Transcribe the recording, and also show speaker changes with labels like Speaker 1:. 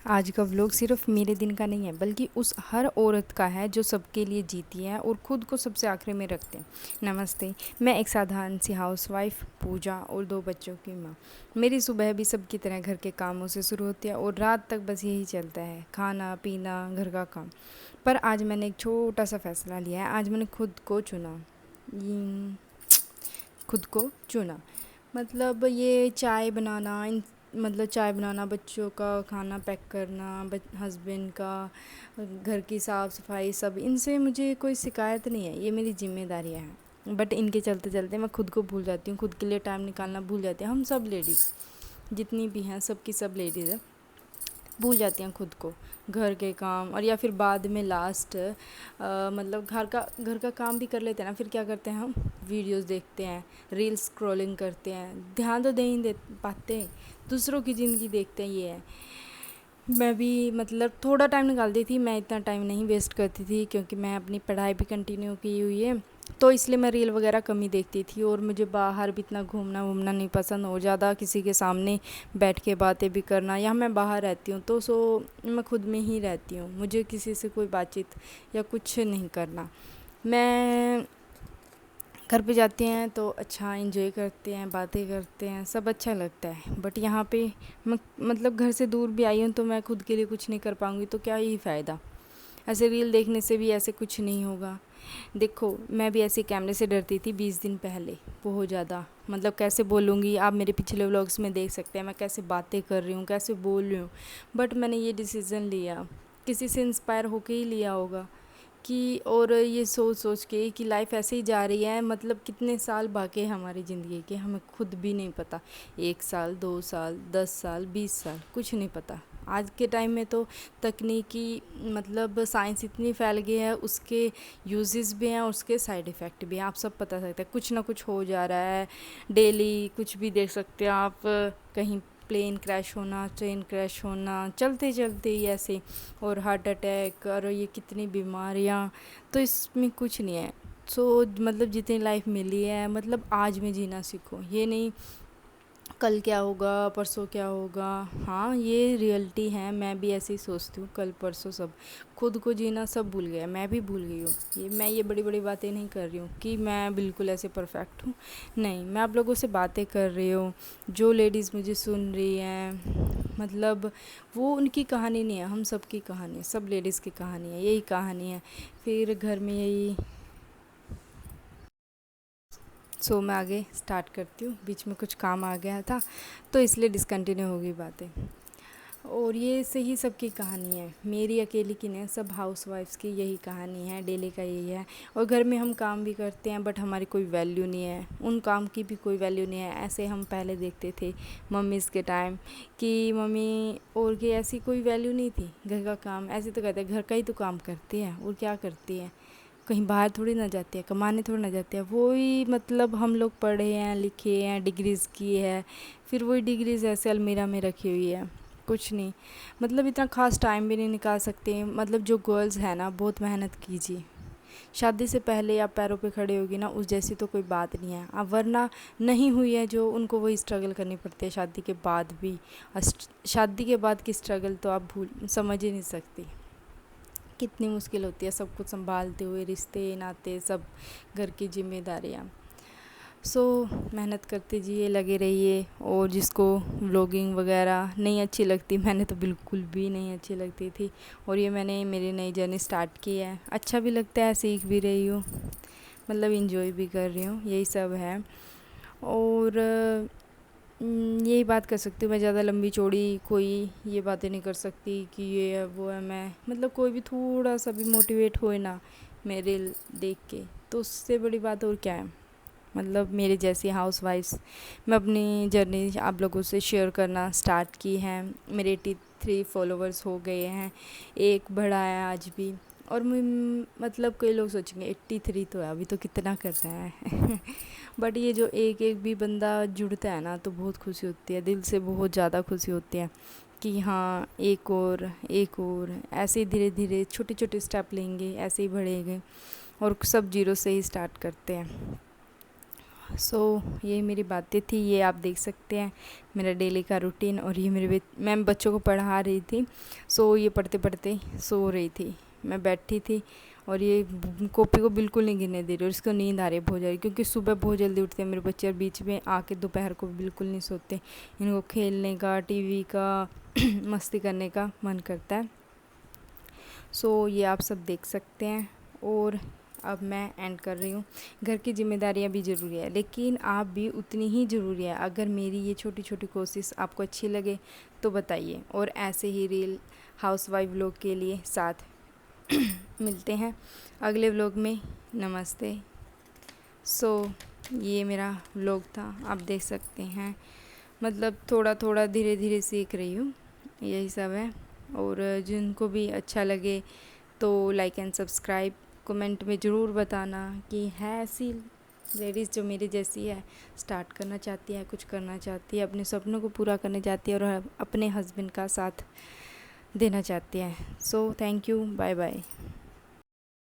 Speaker 1: आज का व्लॉग सिर्फ मेरे दिन का नहीं है बल्कि उस हर औरत का है जो सबके लिए जीती है और ख़ुद को सबसे आखिरी में रखते हैं। नमस्ते, मैं एक साधारण सी हाउसवाइफ पूजा और 2 बच्चों की माँ। मेरी सुबह भी सबकी तरह घर के कामों से शुरू होती है और रात तक बस यही चलता है, खाना पीना घर का काम। पर आज मैंने एक छोटा सा फ़ैसला लिया है। आज मैंने खुद को चुना। मतलब ये चाय बनाना चाय बनाना, बच्चों का खाना पैक करना, हस्बैंड का, घर की साफ़ सफाई, सब इनसे मुझे कोई शिकायत नहीं है, ये मेरी ज़िम्मेदारियाँ हैं। बट इनके चलते चलते मैं खुद को भूल जाती हूँ, खुद के लिए टाइम निकालना भूल जाती हूँ। हम सब लेडीज़ जितनी भी हैं, सबकी सब लेडीज़ हैं, भूल जाती हैं खुद को, घर के काम और या फिर बाद में लास्ट मतलब घर का काम भी कर लेते हैं ना, फिर क्या करते हैं हम वीडियोस देखते हैं, रील्स स्क्रॉलिंग करते हैं, ध्यान तो दे ही दे पाते, दूसरों की ज़िंदगी देखते हैं। ये है, मैं भी मतलब थोड़ा टाइम निकालती थी, मैं इतना टाइम नहीं वेस्ट करती थी क्योंकि मैं अपनी पढ़ाई भी कंटिन्यू की हुई है, तो इसलिए मैं रील वगैरह कम ही देखती थी। और मुझे बाहर भी इतना घूमना वूमना नहीं पसंद, और ज़्यादा किसी के सामने बैठ के बातें भी करना। यहाँ मैं बाहर रहती हूँ तो मैं खुद में ही रहती हूँ, मुझे किसी से कोई बातचीत या कुछ नहीं करना। मैं घर पे जाते हैं तो अच्छा एंजॉय करते हैं, बातें करते हैं, सब अच्छा लगता है। बट यहाँ पे मैं मतलब घर से दूर भी आई हूँ तो मैं खुद के लिए कुछ नहीं कर पाऊँगी, तो क्या ही फ़ायदा। ऐसे रील देखने से भी ऐसे कुछ नहीं होगा। देखो, मैं भी ऐसे कैमरे से डरती थी 20 दिन पहले, बहुत ज़्यादा। मतलब कैसे बोलूँगी, आप मेरे पिछले व्लॉग्स में देख सकते हैं मैं कैसे बातें कर रही हूँ, कैसे बोल रही हूँ। बट मैंने ये डिसीज़न लिया, किसी से इंस्पायर होके ही लिया होगा कि, और ये सोच सोच के कि लाइफ ऐसे ही जा रही है। मतलब कितने साल बाकी है हमारी ज़िंदगी के, हमें खुद भी नहीं पता। 1 साल, 2 साल, 10 साल, 20 साल, कुछ नहीं पता। आज के टाइम में तो तकनीकी मतलब साइंस इतनी फैल गई है, उसके यूजेस भी हैं और उसके साइड इफ़ेक्ट भी हैं। आप सब पता सकते हैं, कुछ ना कुछ हो जा रहा है डेली, कुछ भी देख सकते हैं आप। कहीं प्लेन क्रैश होना, ट्रेन क्रैश होना, चलते चलते ही ऐसे, और हार्ट अटैक, और ये कितनी बीमारियाँ। तो इसमें कुछ नहीं है। मतलब जितनी लाइफ मिली है, मतलब आज में जीना सीखो, ये नहीं कल क्या होगा, परसों क्या होगा। हाँ, ये रियलिटी है, मैं भी ऐसे ही सोचती हूँ, कल परसों सब। खुद को जीना सब भूल गया, मैं भी भूल गई हूँ। ये बड़ी बड़ी बातें नहीं कर रही हूँ कि मैं बिल्कुल ऐसे परफेक्ट हूँ, नहीं। मैं आप लोगों से बातें कर रही हूँ, जो लेडीज़ मुझे सुन रही हैं, मतलब वो उनकी कहानी नहीं है, हम सब की कहानी है, सब लेडीज़ की कहानी है, यही कहानी है। फिर घर में यही। मैं आगे स्टार्ट करती हूँ, बीच में कुछ काम आ गया था तो इसलिए डिसकंटिन्यू हो गई बातें। और ये से ही सबकी कहानी है, मेरी अकेली की नहीं, सब हाउसवाइफ्स की यही कहानी है, डेली का यही है। और घर में हम काम भी करते हैं बट हमारी कोई वैल्यू नहीं है, उन काम की भी कोई वैल्यू नहीं है। ऐसे हम पहले देखते थे मम्मीज़ के टाइम कि मम्मी और की ऐसी कोई वैल्यू नहीं थी। घर का काम ऐसे तो कहते हैं, घर का ही तो काम करती है और क्या करती है, कहीं बाहर थोड़ी ना जाती है, कमाने थोड़ी ना जाती है। वही मतलब हम लोग पढ़े हैं, लिखे हैं, डिग्रीज़ की है, फिर वही डिग्रीज़ ऐसे अलमीरा में रखी हुई है, कुछ नहीं। मतलब इतना ख़ास टाइम भी नहीं निकाल सकते। मतलब जो गर्ल्स हैं ना, बहुत मेहनत कीजिए, शादी से पहले आप पैरों पे खड़े होगी ना, उस जैसी तो कोई बात नहीं है। अब वरना नहीं हुई है जो, उनको वही स्ट्रगल करनी पड़ती है शादी के बाद भी। शादी के बाद की स्ट्रगल तो आप समझ ही नहीं सकती, कितनी मुश्किल होती है सब कुछ संभालते हुए, रिश्ते नाते सब, घर की जिम्मेदारियाँ। मेहनत करते जाइए, लगे रहिए। और जिसको व्लॉगिंग वगैरह नहीं अच्छी लगती, मैंने तो बिल्कुल भी नहीं अच्छी लगती थी, और ये मैंने मेरी नई जर्नी स्टार्ट की है, अच्छा भी लगता है, सीख भी रही हूँ, मतलब इंजॉय भी कर रही हूँ, यही सब है। और यही बात कर सकती हूँ मैं, ज़्यादा लंबी चौड़ी कोई ये बातें नहीं कर सकती कि ये है वो है। मैं मतलब कोई भी थोड़ा सा भी मोटिवेट होए ना मेरे देख के, तो उससे बड़ी बात और क्या है। मतलब मेरे जैसी हाउसवाइफ्स, मैं अपनी जर्नी आप लोगों से शेयर करना स्टार्ट की है। मेरे 83 फॉलोवर्स हो गए हैं, एक बढ़ा है आज भी। और मतलब कई लोग सोचेंगे 83 तो है, अभी तो कितना कर रहा है बट ये जो एक एक भी बंदा जुड़ता है ना, तो बहुत खुशी होती है, दिल से बहुत ज़्यादा खुशी होती है कि हाँ, एक और ऐसे ही धीरे धीरे छोटे छोटे स्टेप लेंगे, ऐसे ही बढ़ेंगे, और सब जीरो से ही स्टार्ट करते हैं। ये मेरी बातें थी, ये आप देख सकते हैं मेरा डेली का रूटीन। और ये मैं बच्चों को पढ़ा रही थी। ये पढ़ते पढ़ते सो रही थी, मैं बैठी थी और ये कॉपी को बिल्कुल नहीं गिरने दे रही और इसको नींद आ रही है बहुत ज़्यादा, क्योंकि सुबह बहुत जल्दी उठते हैं मेरे बच्चे और बीच में आके दोपहर को बिल्कुल नहीं सोते। इनको खेलने का, टीवी का मस्ती करने का मन करता है। ये आप सब देख सकते हैं। और अब मैं एंड कर रही हूँ। घर की जिम्मेदारियाँ भी ज़रूरी है, लेकिन आप भी उतनी ही ज़रूरी है। अगर मेरी ये छोटी छोटी कोशिश आपको अच्छी लगे तो बताइए, और ऐसे ही रील हाउसवाइफ लोग के लिए साथ मिलते हैं अगले व्लॉग में। नमस्ते। ये मेरा व्लॉग था, आप देख सकते हैं। मतलब थोड़ा थोड़ा धीरे धीरे सीख रही हूँ, यही सब है। और जिनको भी अच्छा लगे तो लाइक एंड सब्सक्राइब, कमेंट में ज़रूर बताना कि है ऐसी लेडीज़ जो मेरी जैसी है, स्टार्ट करना चाहती है, कुछ करना चाहती है, अपने सपनों को पूरा करना चाहती है और अपने हस्बैंड का साथ देना चाहती है। Thank you, bye bye.